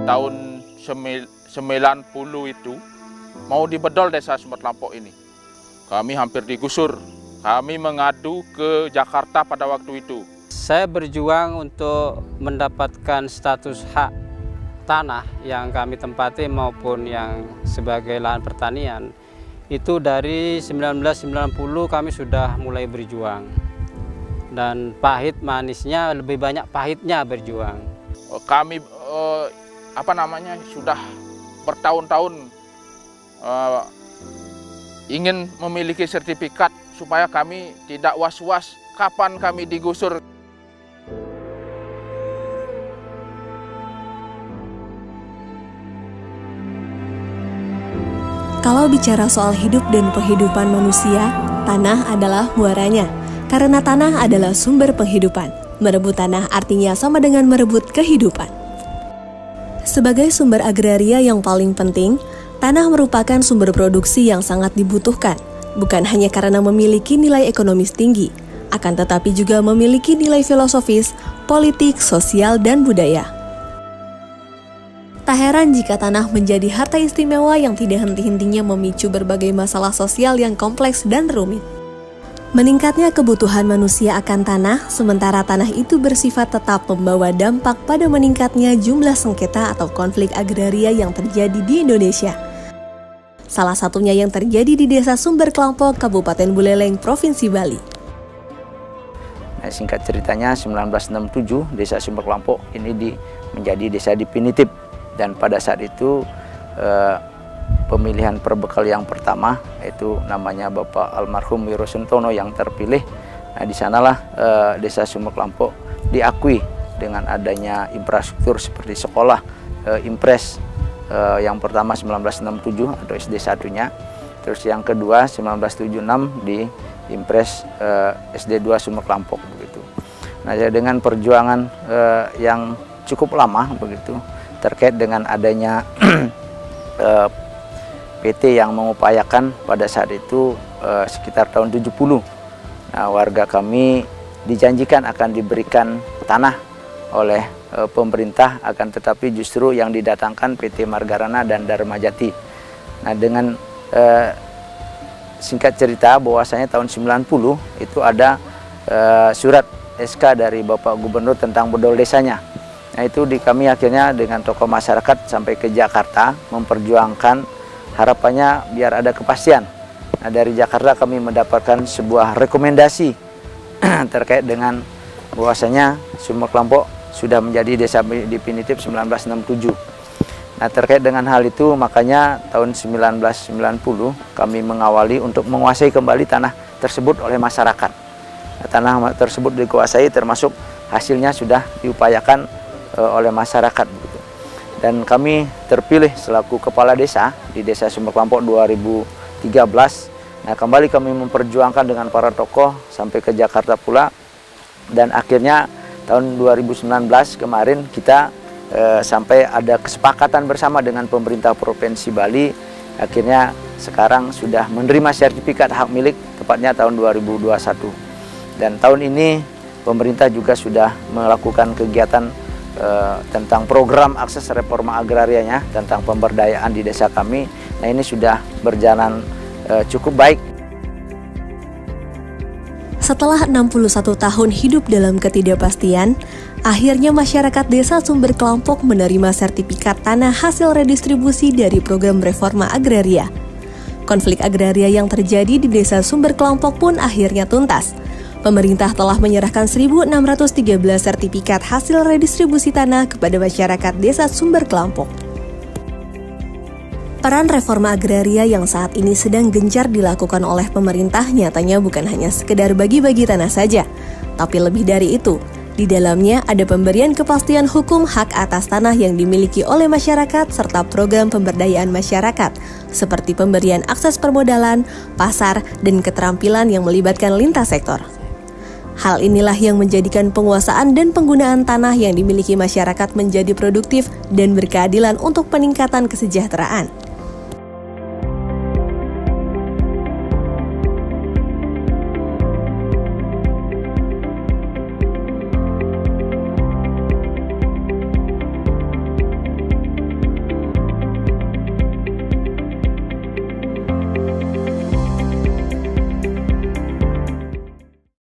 tahun 90 itu mau dibedol desa Sumber Kelampok ini. Kami hampir digusur. Kami mengadu ke Jakarta pada waktu itu. Saya berjuang untuk mendapatkan status hak tanah yang kami tempati maupun yang sebagai lahan pertanian. Itu dari 1990 kami sudah mulai berjuang. Dan pahit manisnya, lebih banyak pahitnya berjuang. Kami sudah bertahun-tahun ingin memiliki sertifikat supaya kami tidak was-was kapan kami digusur. Kalau bicara soal hidup dan kehidupan manusia, tanah adalah muaranya. Karena tanah adalah sumber penghidupan. Merebut tanah artinya sama dengan merebut kehidupan. Sebagai sumber agraria yang paling penting, tanah merupakan sumber produksi yang sangat dibutuhkan. Bukan hanya karena memiliki nilai ekonomis tinggi, akan tetapi juga memiliki nilai filosofis, politik, sosial, dan budaya. Tak heran jika tanah menjadi harta istimewa yang tidak henti-hentinya memicu berbagai masalah sosial yang kompleks dan rumit. Meningkatnya kebutuhan manusia akan tanah, sementara tanah itu bersifat tetap membawa dampak pada meningkatnya jumlah sengketa atau konflik agraria yang terjadi di Indonesia. Salah satunya yang terjadi di Desa Sumber Kelampok, Kabupaten Buleleng, Provinsi Bali. Nah, singkat ceritanya 1967 Desa Sumber Kelampok ini menjadi desa definitif. Dan pada saat itu pemilihan perbekal yang pertama itu namanya Bapak Almarhum Wiro Suntono yang terpilih. Nah, di sanalah Desa Sumber Kelampok diakui dengan adanya infrastruktur seperti sekolah Impres yang pertama 1967 atau SD satunya, terus yang kedua 1976 di Impres SD 2 Sumber Kelampok begitu. Nah, dengan perjuangan yang cukup lama begitu terkait dengan adanya PT yang mengupayakan pada saat itu sekitar tahun 70. Nah, warga kami dijanjikan akan diberikan tanah oleh pemerintah, akan tetapi justru yang didatangkan PT Margarana dan Dharma Jati. Nah, dengan singkat cerita bahwasanya tahun 90 itu ada surat SK dari Bapak Gubernur tentang bedol desanya. Nah, itu kami akhirnya dengan tokoh masyarakat sampai ke Jakarta memperjuangkan harapannya biar ada kepastian. Nah, dari Jakarta kami mendapatkan sebuah rekomendasi terkait dengan bahwasanya Sumber Kelampok sudah menjadi desa definitif 1967. Nah, terkait dengan hal itu makanya tahun 1990 kami mengawali untuk menguasai kembali tanah tersebut oleh masyarakat. Nah, tanah tersebut dikuasai termasuk hasilnya sudah diupayakan oleh masyarakat begitu. Dan kami terpilih selaku kepala desa di Desa Sumber Kelampok 2013. Nah, kembali kami memperjuangkan dengan para tokoh sampai ke Jakarta pula, dan akhirnya tahun 2019 kemarin kita sampai ada kesepakatan bersama dengan pemerintah Provinsi Bali. Akhirnya sekarang sudah menerima sertifikat hak milik tepatnya tahun 2021. Dan tahun ini pemerintah juga sudah melakukan kegiatan tentang program akses reforma agrarianya tentang pemberdayaan di desa kami. Nah, ini sudah berjalan cukup baik. Setelah 61 tahun hidup dalam ketidakpastian, akhirnya masyarakat Desa Sumber Kelampok menerima sertifikat tanah hasil redistribusi dari program reforma agraria. Konflik agraria yang terjadi di Desa Sumber Kelampok pun akhirnya tuntas. Pemerintah telah menyerahkan 1.613 sertifikat hasil redistribusi tanah kepada masyarakat Desa Sumber Kelampok. Peran reforma agraria yang saat ini sedang gencar dilakukan oleh pemerintah nyatanya bukan hanya sekedar bagi-bagi tanah saja, tapi lebih dari itu. Di dalamnya ada pemberian kepastian hukum hak atas tanah yang dimiliki oleh masyarakat serta program pemberdayaan masyarakat, seperti pemberian akses permodalan, pasar, dan keterampilan yang melibatkan lintas sektor. Hal inilah yang menjadikan penguasaan dan penggunaan tanah yang dimiliki masyarakat menjadi produktif dan berkeadilan untuk peningkatan kesejahteraan.